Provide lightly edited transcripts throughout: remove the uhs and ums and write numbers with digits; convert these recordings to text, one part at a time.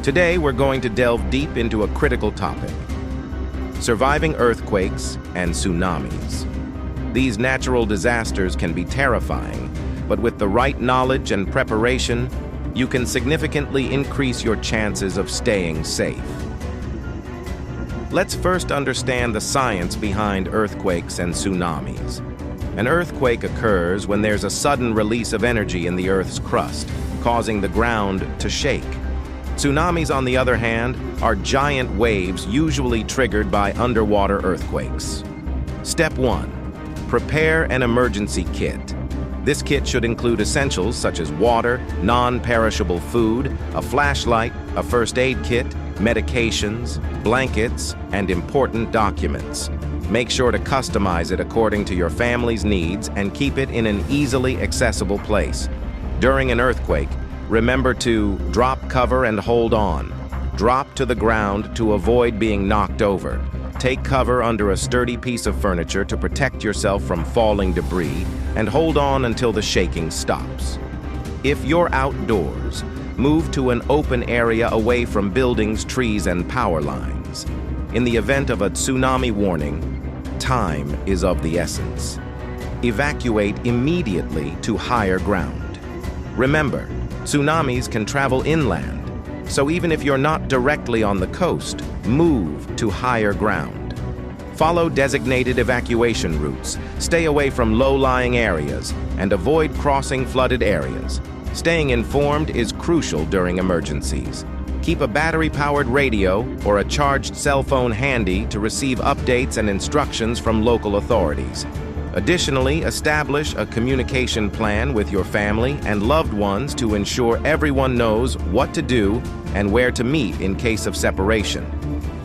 Today, we're going to delve deep into a critical topic: surviving earthquakes and tsunamis. These natural disasters can be terrifying, but with the right knowledge and preparation, you can significantly increase your chances of staying safe. Let's first understand the science behind earthquakes and tsunamis. An earthquake occurs when there's a sudden release of energy in the Earth's crust, causing the ground to shake. Tsunamis, on the other hand, are giant waves usually triggered by underwater earthquakes. Step 1. Prepare an emergency kit. This kit should include essentials such as water, non-perishable food, a flashlight, a first aid kit, medications, blankets, and important documents. Make sure to customize it according to your family's needs and keep it in an easily accessible place. During an earthquake, remember to drop cover and hold on. Drop to the ground to avoid being knocked over. Take cover under a sturdy piece of furniture to protect yourself from falling debris, and hold on until the shaking stops. If you're outdoors, move to an open area away from buildings, trees, and power lines. In the event of a tsunami warning, time is of the essence. Evacuate immediately to higher ground. Remember, tsunamis can travel inland, so even if you're not directly on the coast, move to higher ground. Follow designated evacuation routes, stay away from low-lying areas, and avoid crossing flooded areas. Staying informed is crucial during emergencies. Keep a battery-powered radio or a charged cell phone handy to receive updates and instructions from local authorities. Additionally, establish a communication plan with your family and loved ones to ensure everyone knows what to do and where to meet in case of separation.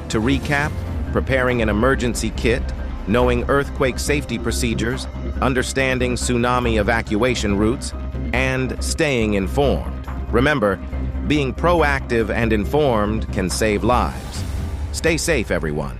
To recap, preparing an emergency kit, knowing earthquake safety procedures, understanding tsunami evacuation routes, and staying informed. Remember, being proactive and informed can save lives. Stay safe, everyone.